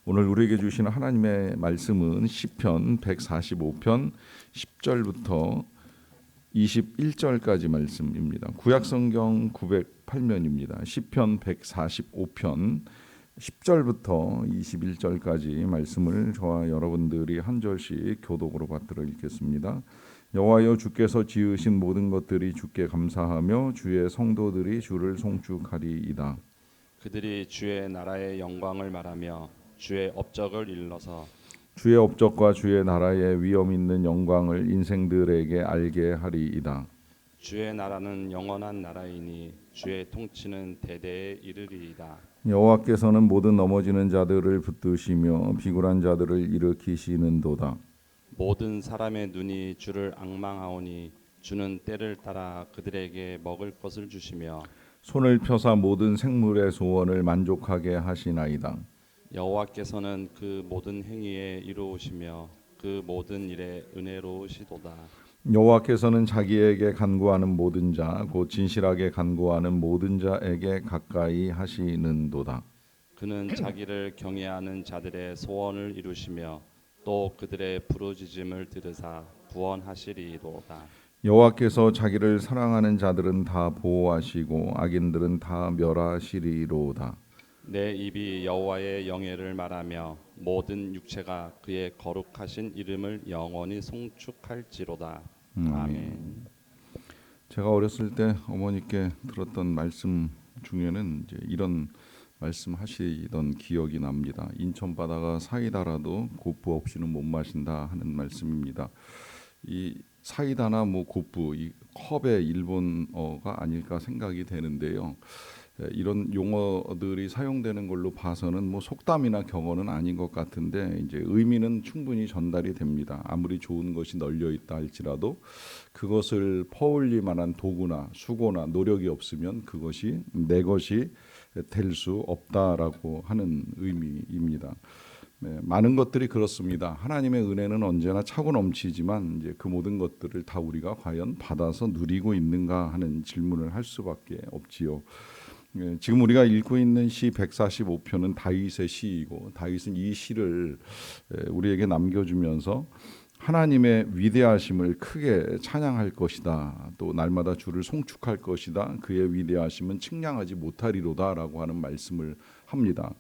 오늘 우리에게 주시는 하나님의 말씀은 시편 145편 10절부터 21절까지 말씀입니다. 구약성경 908면입니다. 시편 145편 10절부터 21절까지 말씀을 저와 여러분들이 한 절씩 교독으로 받들어 읽겠습니다. 여호와여, 주께서 지으신 모든 것들이 주께 감사하며 주의 성도들이 주를 송축하리이다. 그들이 주의 나라의 영광을 말하며 주의 업적을 일러서 주의 업적과 주의 나라의 위엄 있는 영광을 인생들에게 알게 하리이다. 주의 나라는 영원한 나라이니 주의 통치는 대대에 이르리이다. 여호와께서는 모든 넘어지는 자들을 붙드시며 비굴한 자들을 일으키시는도다. 모든 사람의 눈이 주를 앙망하오니 주는 때를 따라 그들에게 먹을 것을 주시며 손을 펴사 모든 생물의 소원을 만족하게 하시나이다. 여호와께서는 그 모든 행위에 이루오시며 그 모든 일에 은혜로우시도다. 여호와께서는 자기에게 간구하는 모든 자, 곧 진실하게 간구하는 모든 자에게 가까이 하시는도다. 그는 자기를 경외하는 자들의 소원을 이루시며 또 그들의 부르짖음을 들으사 구원하시리로다. 여호와께서 자기를 사랑하는 자들은 다 보호하시고 악인들은 다 멸하시리로다. 내 입이 여호와의 영예를 말하며 모든 육체가 그의 거룩하신 이름을 영원히 송축할지로다. 아멘. 제가 어렸을 때 어머니께 들었던 말씀 중에는 이제 이런 말씀하시던 기억이 납니다. 인천 바다가 사이다라도 고프 없이는 못 마신다 하는 말씀입니다. 이 사이다나 뭐 고프, 이 컵의 일본어가 아닐까 생각이 되는데요. 이런 용어들이 사용되는 걸로 봐서는 뭐 속담이나 경어는 아닌 것 같은데 이제 의미는 충분히 전달이 됩니다. 아무리 좋은 것이 널려 있다 할지라도 그것을 퍼올릴 만한 도구나 수고나 노력이 없으면 그것이 내 것이 될 수 없다라고 하는 의미입니다. 네, 많은 것들이 그렇습니다. 하나님의 은혜는 언제나 차고 넘치지만 이제 그 모든 것들을 다 우리가 과연 받아서 누리고 있는가 하는 질문을 할 수밖에 없지요. 지금 우리가 읽고 있는 시 145편은 다윗의 시이고 다윗은 이 시를 우리에게 남겨주면서 하나님의 위대하심을 크게 찬양할 것이다. 또 날마다 주를 송축할 것이다. 그의 위대하심은 측량하지 못하리로다라고 하는 말씀을 합니다.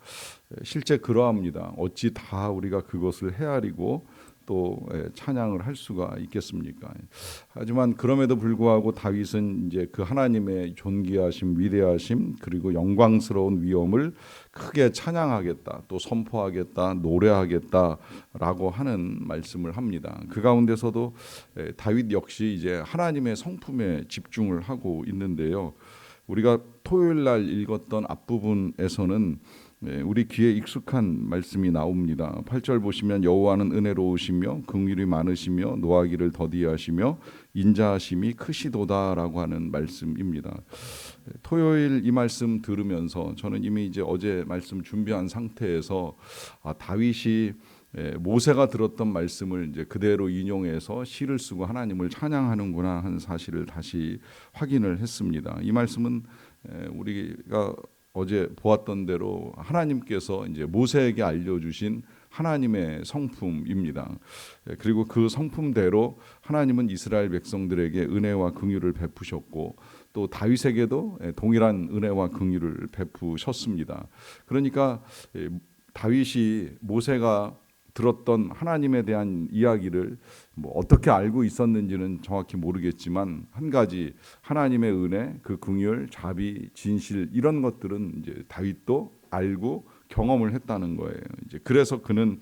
실제 그러합니다. 어찌 다 우리가 그것을 헤아리고 또 찬양을 할 수가 있겠습니까? 하지만 그럼에도 불구하고 다윗은 이제 그 하나님의 존귀하심, 위대하심 그리고 영광스러운 위엄을 크게 찬양하겠다, 또 선포하겠다, 노래하겠다라고 하는 말씀을 합니다. 그 가운데서도 다윗 역시 이제 하나님의 성품에 집중을 하고 있는데요. 우리가 토요일 날 읽었던 앞부분에서는 우리 귀에 익숙한 말씀이 나옵니다. 8절 보시면 여호와는 은혜로우시며 긍휼이 많으시며 노하기를 더디하시며 인자하심이 크시도다라고 하는 말씀입니다. 토요일 이 말씀 들으면서 저는 이미 이제 어제 말씀 준비한 상태에서 다윗이 모세가 들었던 말씀을 이제 그대로 인용해서 시를 쓰고 하나님을 찬양하는구나 하는 사실을 다시 확인을 했습니다. 이 말씀은 우리가 어제 보았던 대로 하나님께서 이제 모세에게 알려주신 하나님의 성품입니다. 그리고 그 성품대로 하나님은 이스라엘 백성들에게 은혜와 긍휼을 베푸셨고 또 다윗에게도 동일한 은혜와 긍휼을 베푸셨습니다. 그러니까 다윗이 모세가 들었던 하나님에 대한 이야기를 뭐 어떻게 알고 있었는지는 정확히 모르겠지만 한 가지 하나님의 은혜, 그 긍휼, 자비, 진실 이런 것들은 이제 다윗도 알고 경험을 했다는 거예요. 이제 그래서 그는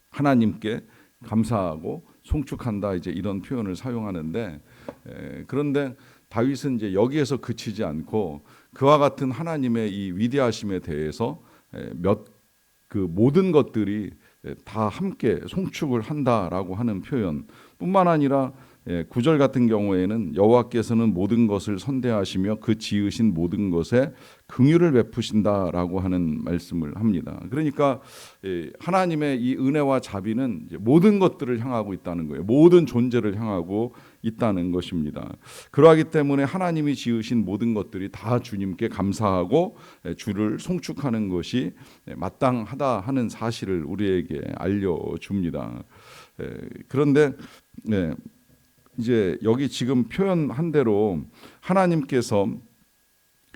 하나님께 감사하고 송축한다 이제 이런 표현을 사용하는데 그런데 다윗은 이제 여기에서 그치지 않고 그와 같은 하나님의 이 위대하심에 대해서 그 모든 것들이 다 함께 송축을 한다라고 하는 표현뿐만 아니라 9절 같은 경우에는 여호와께서는 모든 것을 선대하시며 그 지으신 모든 것에 긍휼을 베푸신다라고 하는 말씀을 합니다. 그러니까 하나님의 이 은혜와 자비는 이제 모든 것들을 향하고 있다는 거예요. 모든 존재를 향하고 있다는 것입니다. 그러하기 때문에 하나님이 지으신 모든 것들이 다 주님께 감사하고 주를 송축하는 것이 마땅하다 하는 사실을 우리에게 알려줍니다. 그런데 이제 여기 지금 표현한 대로 하나님께서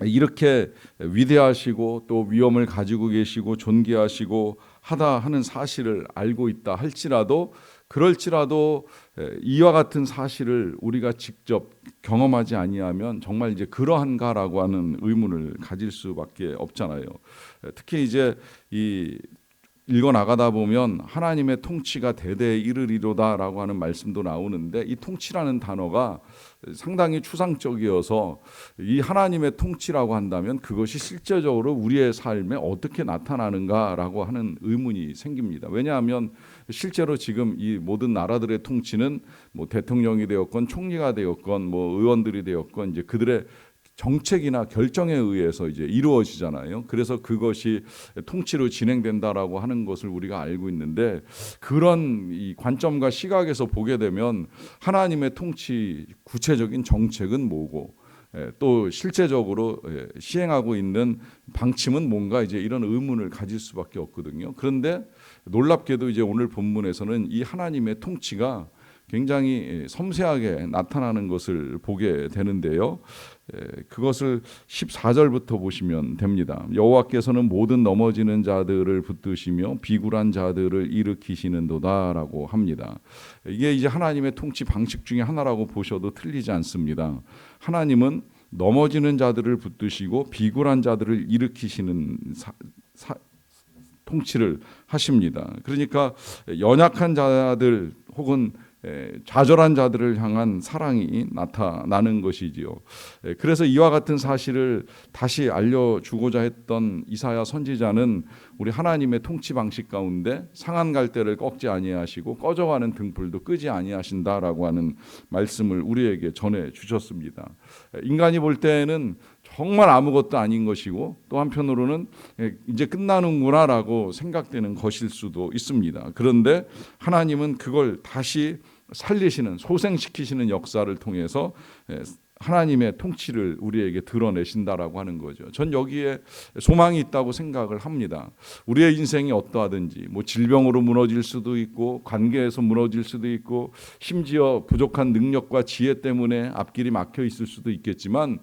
이렇게 위대하시고 또 위엄을 가지고 계시고 존귀하시고 하다 하는 사실을 알고 있다 할지라도 그럴지라도 이와 같은 사실을 우리가 직접 경험하지 아니하면 정말 이제 그러한가라고 하는 의문을 가질 수밖에 없잖아요. 특히 이제 이 읽어 나가다 보면 하나님의 통치가 대대에 이르리로다라고 하는 말씀도 나오는데 이 통치라는 단어가 상당히 추상적이어서 이 하나님의 통치라고 한다면 그것이 실제적으로 우리의 삶에 어떻게 나타나는가라고 하는 의문이 생깁니다. 왜냐하면 실제로 지금 이 모든 나라들의 통치는 뭐 대통령이 되었건 총리가 되었건 뭐 의원들이 되었건 이제 그들의 정책이나 결정에 의해서 이제 이루어지잖아요. 그래서 그것이 통치로 진행된다라고 하는 것을 우리가 알고 있는데 그런 이 관점과 시각에서 보게 되면 하나님의 통치 구체적인 정책은 뭐고 또 실제적으로 시행하고 있는 방침은 뭔가 이제 이런 의문을 가질 수밖에 없거든요. 그런데 놀랍게도 이제 오늘 본문에서는 이 하나님의 통치가 굉장히 섬세하게 나타나는 것을 보게 되는데요. 그것을 14절부터 보시면 됩니다. 여호와께서는 모든 넘어지는 자들을 붙드시며 비굴한 자들을 일으키시는도다라고 합니다. 이게 이제 하나님의 통치 방식 중에 하나라고 보셔도 틀리지 않습니다. 하나님은 넘어지는 자들을 붙드시고 비굴한 자들을 일으키시는 통치를 하십니다. 그러니까 연약한 자들 혹은 좌절한 자들을 향한 사랑이 나타나는 것이지요. 그래서 이와 같은 사실을 다시 알려주고자 했던 이사야 선지자는 우리 하나님의 통치 방식 가운데 상한 갈대를 꺾지 아니하시고 꺼져가는 등불도 끄지 아니하신다라고 하는 말씀을 우리에게 전해 주셨습니다. 인간이 볼 때는 정말 아무것도 아닌 것이고 또 한편으로는 이제 끝나는구나라고 생각되는 것일 수도 있습니다. 그런데 하나님은 그걸 다시 살리시는 소생시키시는 역사를 통해서 하나님의 통치를 우리에게 드러내신다라고 하는 거죠. 전 여기에 소망이 있다고 생각을 합니다. 우리의 인생이 어떠하든지 뭐 질병으로 무너질 수도 있고 관계에서 무너질 수도 있고 심지어 부족한 능력과 지혜 때문에 앞길이 막혀 있을 수도 있겠지만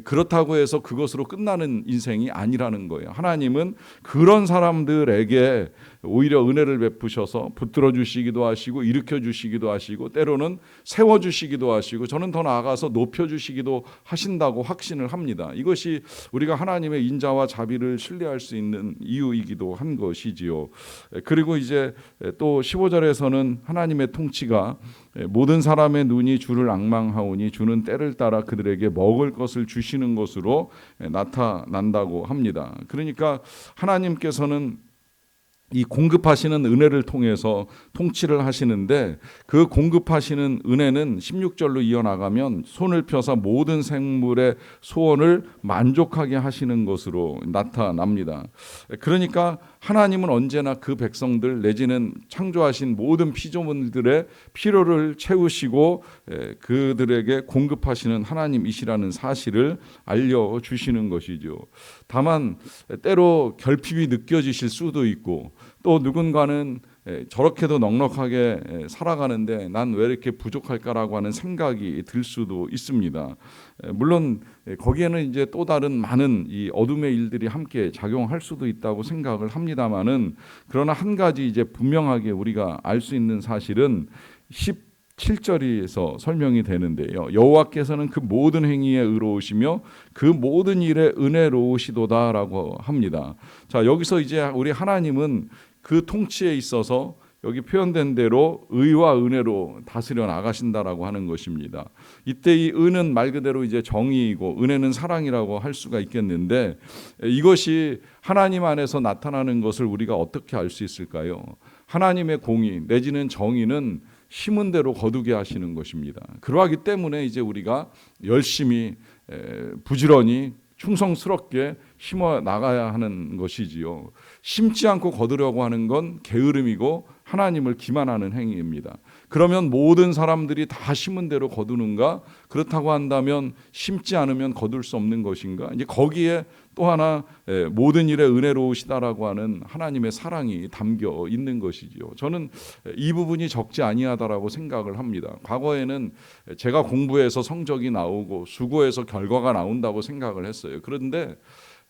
그렇다고 해서 그것으로 끝나는 인생이 아니라는 거예요. 하나님은 그런 사람들에게 오히려 은혜를 베푸셔서 붙들어 주시기도 하시고 일으켜 주시기도 하시고 때로는 세워 주시기도 하시고 저는 더 나아가서 높여 주시기도 하신다고 확신을 합니다. 이것이 우리가 하나님의 인자와 자비를 신뢰할 수 있는 이유이기도 한 것이지요. 그리고 이제 또 15절에서는 하나님의 통치가 모든 사람의 눈이 주를 앙망하오니 주는 때를 따라 그들에게 먹을 것을 주시는 것으로 나타난다고 합니다. 그러니까 하나님께서는 이 공급하시는 은혜를 통해서 통치를 하시는데 그 공급하시는 은혜는 16절로 이어나가면 손을 펴서 모든 생물의 소원을 만족하게 하시는 것으로 나타납니다. 그러니까 하나님은 언제나 그 백성들 내지는 창조하신 모든 피조물들의 필요를 채우시고 그들에게 공급하시는 하나님이시라는 사실을 알려주시는 것이죠. 다만 때로 결핍이 느껴지실 수도 있고 또 누군가는 저렇게도 넉넉하게 살아가는데 난 왜 이렇게 부족할까라고 하는 생각이 들 수도 있습니다. 물론 거기에는 이제 또 다른 많은 이 어둠의 일들이 함께 작용할 수도 있다고 생각을 합니다만은 그러나 한 가지 이제 분명하게 우리가 알 수 있는 사실은 17절에서 설명이 되는데요. 여호와께서는 그 모든 행위에 의로우시며 그 모든 일에 은혜로우시도다라고 합니다. 자, 여기서 이제 우리 하나님은 그 통치에 있어서 여기 표현된 대로 의와 은혜로 다스려 나가신다라고 하는 것입니다. 이때 이 의는 말 그대로 이제 정의이고 은혜는 사랑이라고 할 수가 있겠는데 이것이 하나님 안에서 나타나는 것을 우리가 어떻게 알 수 있을까요? 하나님의 공의 내지는 정의는 심은 대로 거두게 하시는 것입니다. 그러하기 때문에 이제 우리가 열심히 부지런히 충성스럽게 심어 나가야 하는 것이지요. 심지 않고 거두려고 하는 건 게으름이고 하나님을 기만하는 행위입니다. 그러면 모든 사람들이 다 심은 대로 거두는가? 그렇다고 한다면 심지 않으면 거둘 수 없는 것인가? 이제 거기에 또 하나 모든 일에 은혜로우시다라고 하는 하나님의 사랑이 담겨 있는 것이지요. 저는 이 부분이 적지 아니하다라고 생각을 합니다. 과거에는 제가 공부해서 성적이 나오고 수고해서 결과가 나온다고 생각을 했어요. 그런데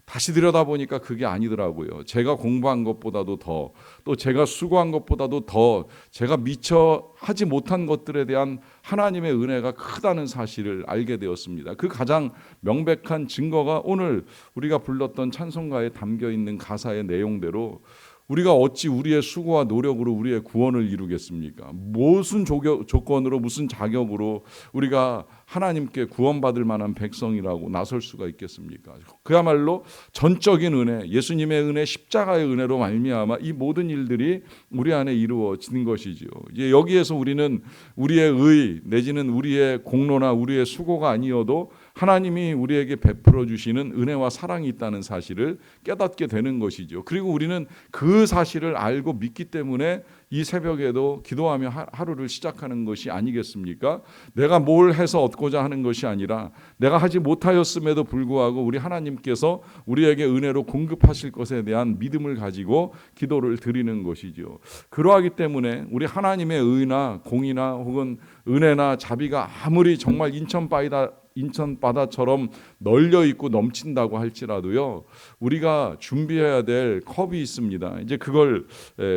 다시 들여다보니까 그게 아니더라고요. 제가 공부한 것보다도 더, 또 제가 수고한 것보다도 더 제가 미처 하지 못한 것들에 대한 하나님의 은혜가 크다는 사실을 알게 되었습니다. 그 가장 명백한 증거가 오늘 우리가 불렀던 찬송가에 담겨 있는 가사의 내용대로 우리가 어찌 우리의 수고와 노력으로 우리의 구원을 이루겠습니까? 무슨 조건으로 무슨 자격으로 우리가 하나님께 구원받을 만한 백성이라고 나설 수가 있겠습니까? 그야말로 전적인 은혜, 예수님의 은혜, 십자가의 은혜로 말미암아 이 모든 일들이 우리 안에 이루어지는 것이지요. 이제 여기에서 우리는 우리의 의 내지는 우리의 공로나 우리의 수고가 아니어도 하나님이 우리에게 베풀어 주시는 은혜와 사랑이 있다는 사실을 깨닫게 되는 것이죠. 그리고 우리는 그 사실을 알고 믿기 때문에 이 새벽에도 기도하며 하루를 시작하는 것이 아니겠습니까? 내가 뭘 해서 얻고자 하는 것이 아니라 내가 하지 못하였음에도 불구하고 우리 하나님께서 우리에게 은혜로 공급하실 것에 대한 믿음을 가지고 기도를 드리는 것이죠. 그러하기 때문에 우리 하나님의 의나 공이나 혹은 은혜나 자비가 아무리 정말 인천 바다처럼 널려 있고 넘친다고 할지라도요, 우리가 준비해야 될 컵이 있습니다. 이제 그걸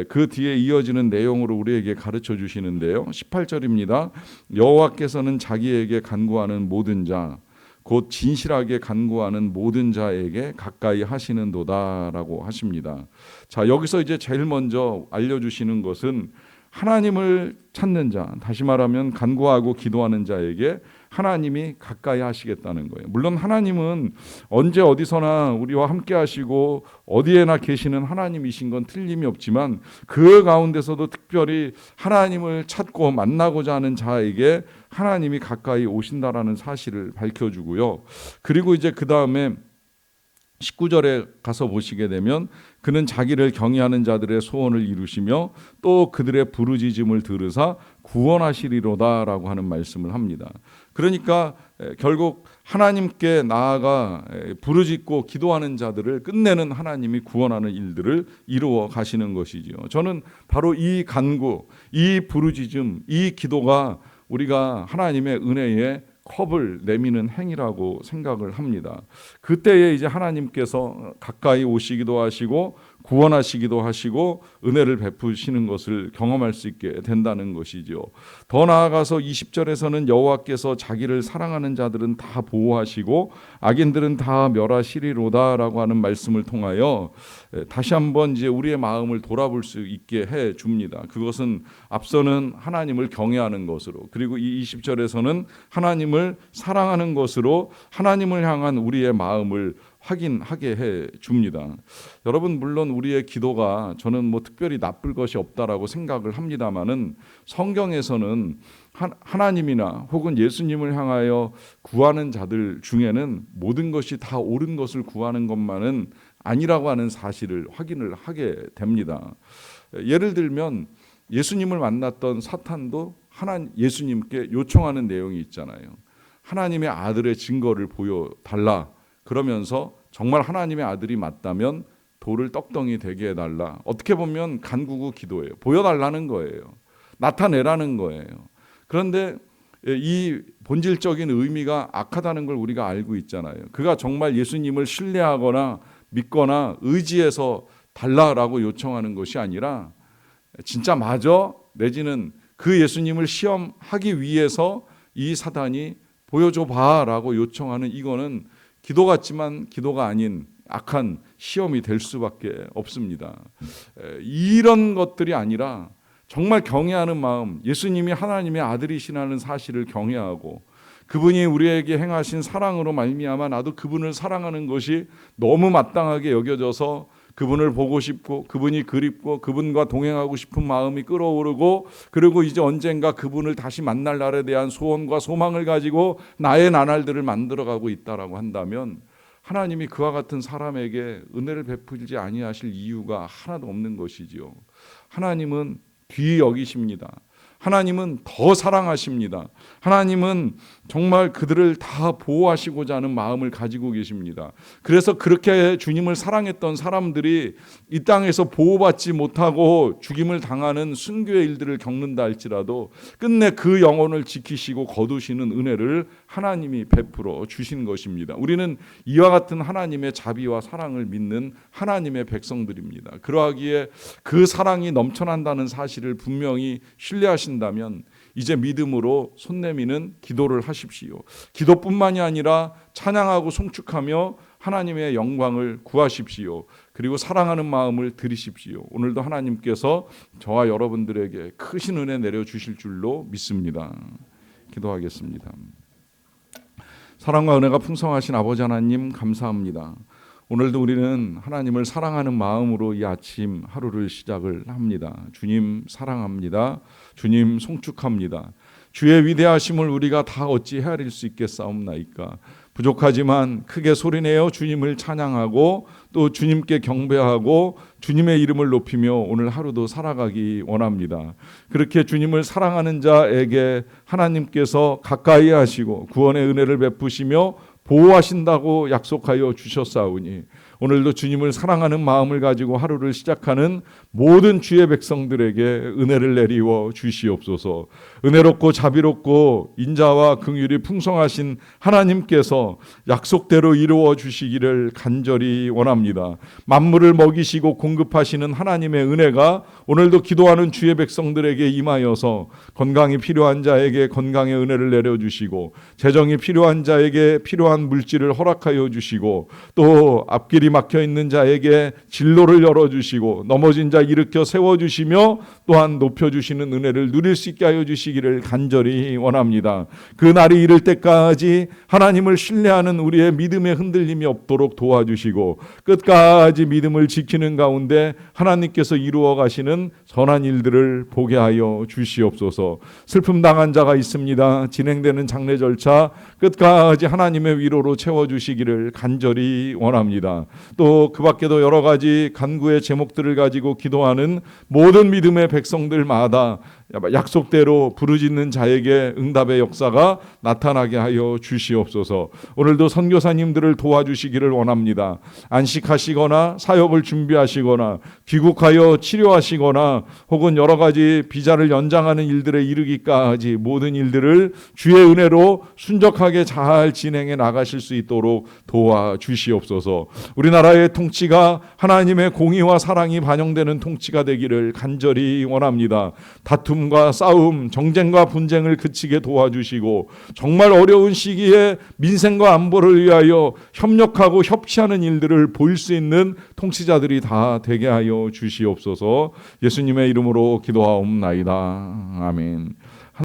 그 뒤에 이어지는 내용으로 우리에게 가르쳐 주시는데요. 18절입니다. 여호와께서는 자기에게 간구하는 모든 자 곧 진실하게 간구하는 모든 자에게 가까이 하시는도다라고 하십니다. 자, 여기서 이제 제일 먼저 알려주시는 것은 하나님을 찾는 자, 다시 말하면 간구하고 기도하는 자에게 하나님이 가까이 하시겠다는 거예요. 물론 하나님은 언제 어디서나 우리와 함께 하시고 어디에나 계시는 하나님이신 건 틀림이 없지만 그 가운데서도 특별히 하나님을 찾고 만나고자 하는 자에게 하나님이 가까이 오신다라는 사실을 밝혀주고요. 그리고 이제 그 다음에 19절에 가서 보시게 되면 그는 자기를 경외하는 자들의 소원을 이루시며 또 그들의 부르짖음을 들으사 구원하시리로다라고 하는 말씀을 합니다. 그러니까 결국 하나님께 나아가 부르짖고 기도하는 자들을 끝내는 하나님이 구원하는 일들을 이루어 가시는 것이지요. 저는 바로 이 간구, 이 부르짖음, 이 기도가 우리가 하나님의 은혜에 컵을 내미는 행위라고 생각을 합니다. 그때에 이제 하나님께서 가까이 오시기도 하시고 구원하시기도 하시고 은혜를 베푸시는 것을 경험할 수 있게 된다는 것이죠. 더 나아가서 20절에서는 여호와께서 자기를 사랑하는 자들은 다 보호하시고 악인들은 다 멸하시리로다라고 하는 말씀을 통하여 다시 한번 이제 우리의 마음을 돌아볼 수 있게 해 줍니다. 그것은 앞서는 하나님을 경외하는 것으로, 그리고 이 20절에서는 하나님을 사랑하는 것으로 하나님을 향한 우리의 마음을 확인하게 해 줍니다. 여러분, 물론 우리의 기도가 저는 뭐 특별히 나쁠 것이 없다라고 생각을 합니다만은 성경에서는 하나님이나 혹은 예수님을 향하여 구하는 자들 중에는 모든 것이 다 옳은 것을 구하는 것만은 아니라고 하는 사실을 확인을 하게 됩니다. 예를 들면 예수님을 만났던 사탄도 예수님께 요청하는 내용이 있잖아요. 하나님의 아들의 증거를 보여달라. 그러면서 정말 하나님의 아들이 맞다면 돌을 떡덩이 되게 해달라. 어떻게 보면 간구고 기도예요. 보여달라는 거예요. 나타내라는 거예요. 그런데 이 본질적인 의미가 악하다는 걸 우리가 알고 있잖아요. 그가 정말 예수님을 신뢰하거나 믿거나 의지해서 달라라고 요청하는 것이 아니라 진짜 맞아? 내지는 그 예수님을 시험하기 위해서 이 사단이 보여줘 봐라고 요청하는, 이거는 기도 같지만 기도가 아닌 악한 시험이 될 수밖에 없습니다. 이런 것들이 아니라 정말 경외하는 마음, 예수님이 하나님의 아들이시라는 사실을 경외하고 그분이 우리에게 행하신 사랑으로 말미암아 나도 그분을 사랑하는 것이 너무 마땅하게 여겨져서 그분을 보고 싶고 그분이 그립고 그분과 동행하고 싶은 마음이 끓어오르고 그리고 이제 언젠가 그분을 다시 만날 날에 대한 소원과 소망을 가지고 나의 나날들을 만들어가고 있다라고 한다면 하나님이 그와 같은 사람에게 은혜를 베풀지 아니하실 이유가 하나도 없는 것이지요. 하나님은 귀히 여기십니다. 하나님은 더 사랑하십니다. 하나님은 정말 그들을 다 보호하시고자 하는 마음을 가지고 계십니다. 그래서 그렇게 주님을 사랑했던 사람들이 이 땅에서 보호받지 못하고 죽임을 당하는 순교의 일들을 겪는다 할지라도 끝내 그 영혼을 지키시고 거두시는 은혜를 하나님이 베풀어 주신 것입니다. 우리는 이와 같은 하나님의 자비와 사랑을 믿는 하나님의 백성들입니다. 그러하기에 그 사랑이 넘쳐난다는 사실을 분명히 신뢰하신다면 이제 믿음으로 손 내미는 기도를 하십시오. 기도뿐만이 아니라 찬양하고 송축하며 하나님의 영광을 구하십시오. 그리고 사랑하는 마음을 드리십시오. 오늘도 하나님께서 저와 여러분들에게 크신 은혜 내려주실 줄로 믿습니다. 기도하겠습니다. 사랑과 은혜가 풍성하신 아버지 하나님 감사합니다. 오늘도 우리는 하나님을 사랑하는 마음으로 이 아침 하루를 시작을 합니다. 주님 사랑합니다. 주님 송축합니다. 주의 위대하심을 우리가 다 어찌 헤아릴 수 있겠사옵나이까. 부족하지만 크게 소리내어 주님을 찬양하고 또 주님께 경배하고 주님의 이름을 높이며 오늘 하루도 살아가기 원합니다. 그렇게 주님을 사랑하는 자에게 하나님께서 가까이 하시고 구원의 은혜를 베푸시며 보호하신다고 약속하여 주셨사오니 오늘도 주님을 사랑하는 마음을 가지고 하루를 시작하는 모든 주의 백성들에게 은혜를 내리워 주시옵소서. 은혜롭고 자비롭고 인자와 긍휼이 풍성하신 하나님께서 약속대로 이루어 주시기를 간절히 원합니다. 만물을 먹이시고 공급하시는 하나님의 은혜가 오늘도 기도하는 주의 백성들에게 임하여서 건강이 필요한 자에게 건강의 은혜를 내려주시고 재정이 필요한 자에게 필요한 물질을 허락하여 주시고 또 앞길이 막혀있는 자에게 진로를 열어주시고 넘어진 자 일으켜 세워주시며 또한 높여주시는 은혜를 누릴 수 있게 하여 주시기를 간절히 원합니다. 그 날이 이를 때까지 하나님을 신뢰하는 우리의 믿음의 흔들림이 없도록 도와주시고 끝까지 믿음을 지키는 가운데 하나님께서 이루어 가시는 선한 일들을 보게 하여 주시옵소서. 슬픔 당한 자가 있습니다. 진행되는 장례 절차 끝까지 하나님의 위로로 채워주시기를 간절히 원합니다. 또 그 밖에도 여러 가지 간구의 제목들을 가지고 기도하는 모든 믿음의 백성들마다 약속대로 부르짖는 자에게 응답의 역사가 나타나게 하여 주시옵소서. 오늘도 선교사님들을 도와주시기를 원합니다. 안식하시거나 사역을 준비하시거나 귀국하여 치료하시거나 혹은 여러 가지 비자를 연장하는 일들에 이르기까지 모든 일들을 주의 은혜로 순적하게 잘 진행해 나가실 수 있도록 도와주시옵소서. 우리나라의 통치가 하나님의 공의와 사랑이 반영되는 통치가 되기를 간절히 원합니다. 다툼과 싸움, 정쟁과 분쟁을 그치게 도와주시고 정말 어려운 시기에 민생과 안보를 위하여 협력하고 협치하는 일들을 보일 수 있는 통치자들이 다 되게 하여 주시옵소서. 예수님의 이름으로 기도하옵나이다. 아멘.